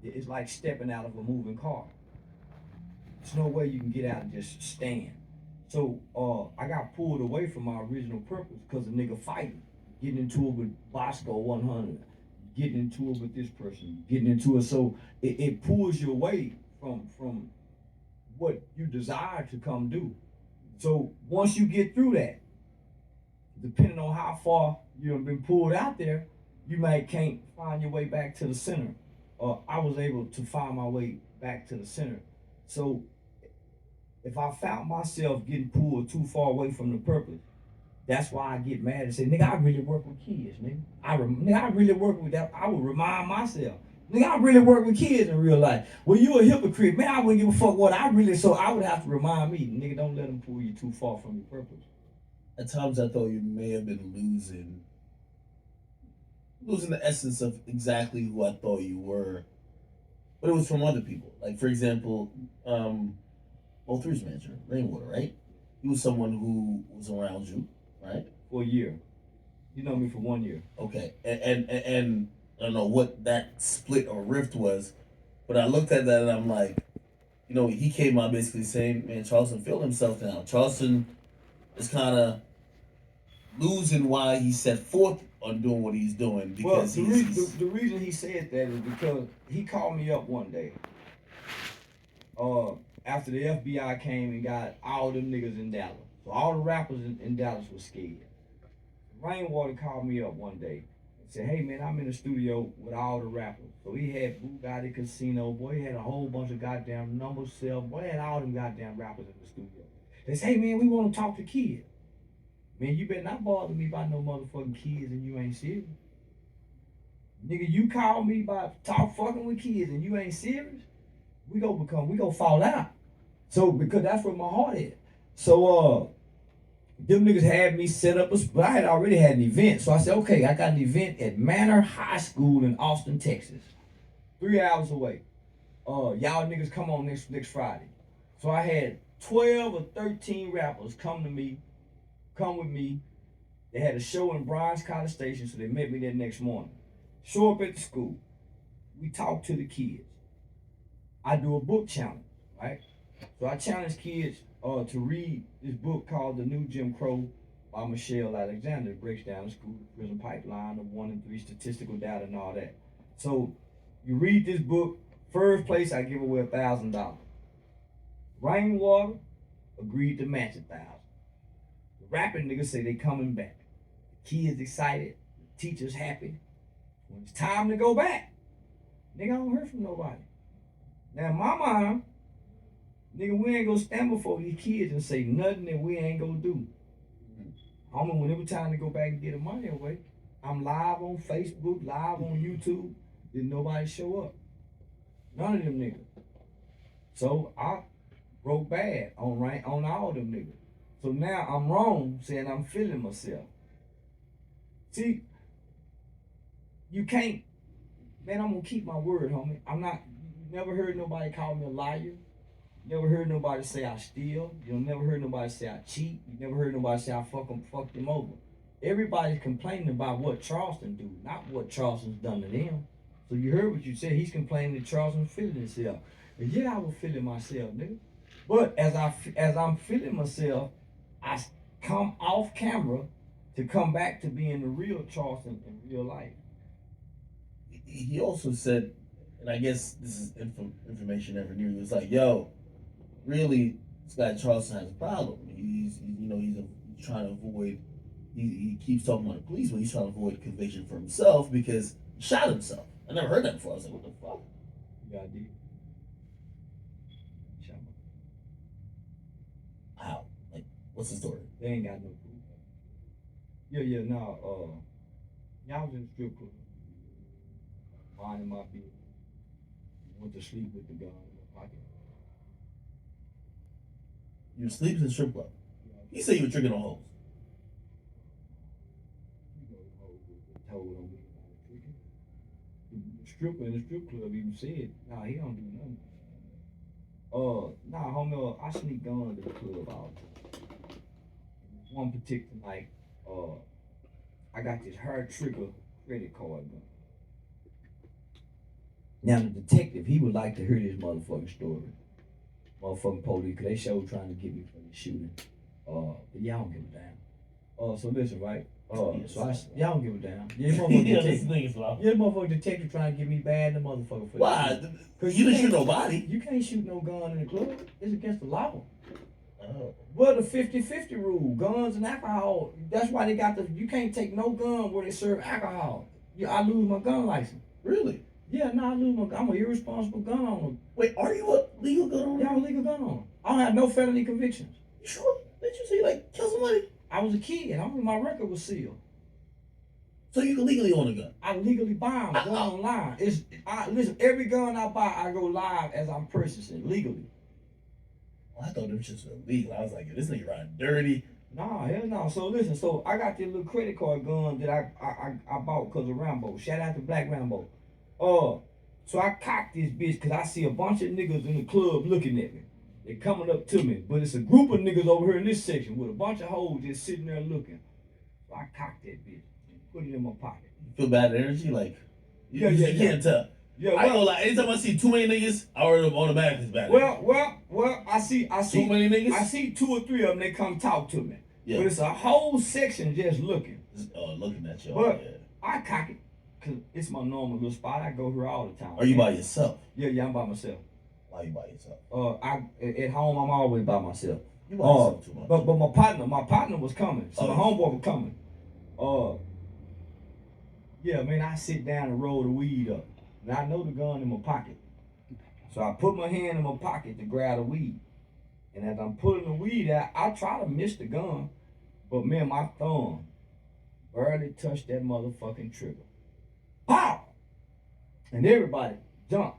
It's like stepping out of a moving car. There's no way you can get out and just stand. So I got pulled away from my original purpose because a nigga fighting, getting into it with Bosco 100, getting into it with this person, getting into it. So it pulls you away from what you desire to come do. So once you get through that, depending on how far you've been pulled out there, you might can't find your way back to the center. I was able to find my way back to the center. So if I found myself getting pulled too far away from the purpose, that's why I get mad and say, nigga, I really work with kids, nigga. Nigga, I really work with that. I would remind myself, nigga, I really work with kids in real life. Well, you a hypocrite, man. I wouldn't give a fuck what I really. So I would have to remind me, nigga, don't let them pull you too far from your purpose. At times, I thought you may have been losing the essence of exactly who I thought you were, but it was from other people. Like for example, O3's manager, Rainwater, right? He was someone who was around you, right? For a year. You know me for 1 year. Okay, and I don't know what that split or rift was, but I looked at that and I'm like, he came out basically saying, man, Charleston failed himself now. Charleston is kind of losing why he set forth on doing what he's doing because the reason he said that is because he called me up one day. Uh, After the FBI came and got all them niggas in Dallas, so all the rappers in Dallas was scared. Rainwater called me up one day and said, "Hey man, I'm in the studio with all the rappers." So he had Bugatti Casino, boy, he had a whole bunch of goddamn number self, boy, he had all them goddamn rappers in the studio. They say, "Hey man, we want to talk to kids." Man, you better not bother me about no motherfucking kids and you ain't serious. Nigga, you call me about talk fucking with kids and you ain't serious, we go fall out. So because that's where my heart is. So them niggas had me set up but I had already had an event. So I said, okay, I got an event at Manor High School in Austin, Texas. 3 hours away. Y'all niggas come on next Friday. So I had 12 or 13 rappers come with me. They had a show in Bronx College Station, so they met me there next morning. Show up at the school. We talk to the kids. I do a book challenge, right? So I challenge kids to read this book called The New Jim Crow by Michelle Alexander. It breaks down the school to prison pipeline, the 1 and 3 statistical data and all that. So you read this book. First place, I give away $1,000. Rainwater agreed to match 1,000. The rapping niggas say they coming back. The kids excited. The teachers happy. When it's time to go back, nigga, I don't hear from nobody. Now, in my mind, nigga, we ain't gonna stand before these kids and say nothing that we ain't gonna do. Homie, when it was time to go back and get the money away, I'm live on Facebook, live on YouTube. Didn't nobody show up. None of them niggas. So I broke bad on all them niggas. So now I'm wrong saying I'm feeling myself. See, you can't, man, I'm gonna keep my word, homie. I'm not, you never heard nobody call me a liar. Never heard nobody say I steal. You never heard nobody say I cheat. You never heard nobody say I fuck them over. Everybody's complaining about what Charleston do, not what Charleston's done to them. So you heard what you said. He's complaining that Charleston's feeling himself. And yeah, I was feeling myself, nigga. But as I'm feeling myself, I come off camera to come back to being the real Charleston in real life. He also said, and I guess this is information never knew. He was like, "Yo, really, this guy Charleston has a problem. He's trying to avoid. He keeps talking about the police, but he's trying to avoid conviction for himself because he shot himself." I never heard that before. I was like, "What the fuck?" Yeah, I did. Shot my. How? Like, what's the story? They ain't got no proof. Yeah, no. Y'all was in the strip club, minding my business. Went to sleep with the gun in my pocket. You were sleeping in the strip club. He said you were tricking on hoes. You know, the hoes was told on me about tricking. The stripper in the strip club even said, "Nah, he don't do nothing." Nah, homie, I sneak guns to the club all the time. One particular night, I got this hair trigger credit card gun. Now the detective, he would like to hear this motherfucking story. Motherfucking police, cause they showed trying to get me for the shooting. But y'all don't give a damn. So listen, right? Y'all don't give a damn. Yeah, motherfucking Yeah, this detective. nigga's loud. Yeah, motherfucking detective trying to get me bad in the motherfucker for Why? that. Cause you didn't shoot nobody. You can't shoot no gun in the club. It's against the law. Oh. Well, the 50-50 rule, guns and alcohol. That's why they got you can't take no gun where they serve alcohol. I lose my gun license. Really? Yeah, no, I'm an irresponsible gun owner. Wait, are you a legal gun owner? Yeah, I'm a legal gun owner. I don't have no felony convictions. You sure? Did you say you like kill somebody? I was a kid. My record was sealed. So you can legally own a gun? I legally buy them, go online. Listen, every gun I buy, I go live as I'm purchasing legally. I thought it was just illegal. I was like, this nigga riding dirty. Nah, hell no. So listen, I got this little credit card gun that I bought because of Rambo. Shout out to Black Rambo. So I cocked this bitch because I see a bunch of niggas in the club looking at me. They coming up to me, but it's a group of niggas over here in this section with a bunch of hoes just sitting there looking. So I cocked that bitch and put it in my pocket. You feel bad energy? Like, you can't tell. Yeah, I ain't gonna lie. Anytime I see too many niggas, I already automatically is bad. Well, I see too many niggas. I see 2 or 3 of them. They come talk to me. Yeah. But it's a whole section just looking. Looking at you. But I cock it because it's my normal little spot. I go here all the time. Are you by yourself? Yeah, I'm by myself. Why you by yourself? At home I'm always by myself. You by yourself too much. But my partner was coming. So the homeboy was coming. Yeah, man, I sit down and roll the weed up. And I know the gun in my pocket. So I put my hand in my pocket to grab the weed. And as I'm pulling the weed out, I try to miss the gun. But man, my thumb barely touched that motherfucking trigger. Pow! And everybody jumped.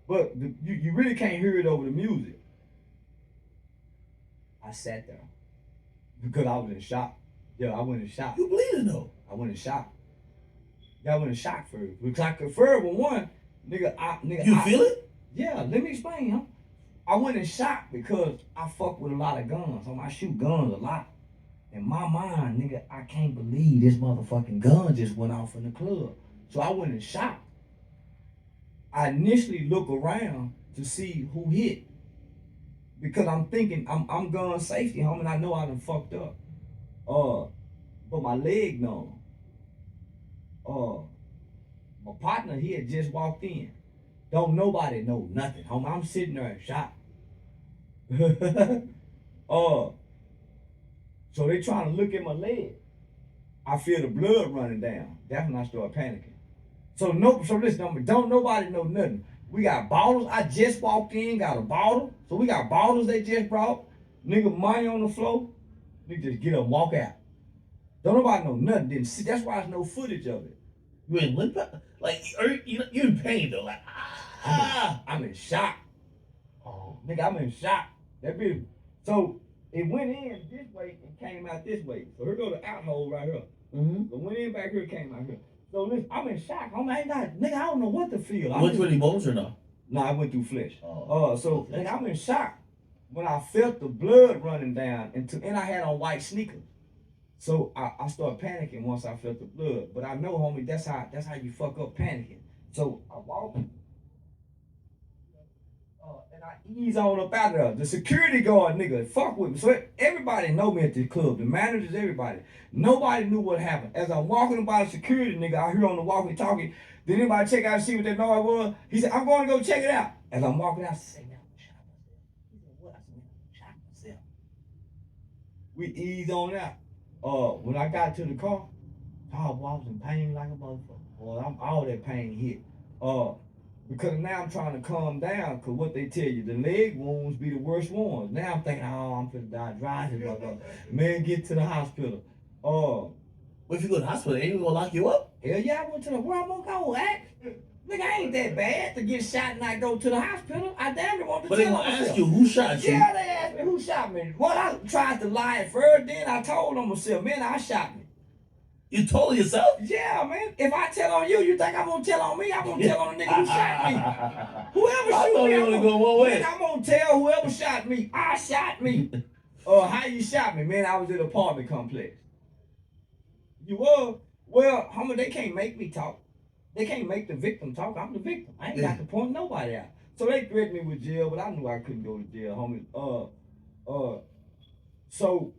But you really can't hear it over the music. I sat there. Because I was in shock. Yeah, I went in shock. You bleeding though? I went in shock. Yeah, I went in shock first. Because I conferred with one, nigga. You feel it? Yeah, let me explain, huh? I went in shock because I fuck with a lot of guns. I shoot guns a lot. In my mind, nigga, I can't believe this motherfucking gun just went off in the club. So I went in shock. I initially look around to see who hit. Because I'm thinking, I'm gun safety, homie, and I know I done fucked up. But my leg numb. My partner, he had just walked in. Don't nobody know nothing, homie. I'm sitting there in shock. So they trying to look at my leg. I feel the blood running down. That's when I start panicking. So listen, don't nobody know nothing. We got bottles. I just walked in, got a bottle. So we got bottles they just brought. Nigga, money on the floor. Nigga just get up and walk out. Don't nobody know nothing. Didn't see. That's why there's no footage of it. You in limp? Like, you're in pain though. Like, I'm in shock. Oh, nigga, I'm in shock. That bitch. So it went in this way and came out this way. So here go the out hole right here. Mm-hmm. So went in back here, came out here. So listen, I'm in shock. Nigga, I don't know what to feel. You went through any bones or no? No, I went through flesh. So nigga, I'm in shock when I felt the blood running down and I had on white sneakers. So I started panicking once I felt the blood. But I know, homie, that's how you fuck up panicking. So I walked. And I ease on up out of there. The security guard, nigga, fuck with me. So everybody know me at the club. The managers, everybody. Nobody knew what happened. As I'm walking by the security, nigga, I hear on the walkie-talkie, did anybody check out and see what that noise was? He said, I'm going to go check it out. As I'm walking out, I said, man, I'm shot myself. He said, what? I said, man, I'm shot myself. We ease on out. When I got to the car, I was in pain like a motherfucker. Boy, all that pain hit. Because now I'm trying to calm down, because what they tell you, the leg wounds be the worst ones. Now I'm thinking, I'm finna die dry. Man, get to the hospital. What if you go to the hospital, ain't even gonna lock you up? Hell yeah, I went to the, where I'm gonna go, act? Nigga, I ain't that bad to get shot and not go to the hospital. I damn near want to But they tell gonna myself. ask you who shot you. Yeah, they asked me who shot me. Well, I tried to lie at first, then I told them myself, man, I shot me. You told yourself? Yeah, man. If I tell on you, you think I'm gonna tell on me? I'm gonna tell on the nigga who shot me. Whoever shot me, I'm gonna tell whoever shot me. I shot me. How you shot me, man? I was in an apartment complex. You were? Well, homie, they can't make me talk. They can't make the victim talk. I'm the victim. I ain't got to point nobody out. So they threatened me with jail, but I knew I couldn't go to jail, homie. So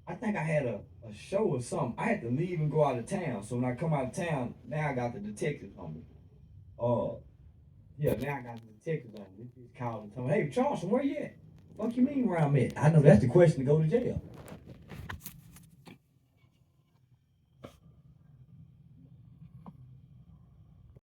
I think I had a show or something. I had to leave and go out of town. So when I come out of town, now I got the detectives on me. Yeah, now I got the detectives on me. They just called and told me, hey, Charleston, where you at? Fuck you mean where I'm at? I know that's the question to go to jail.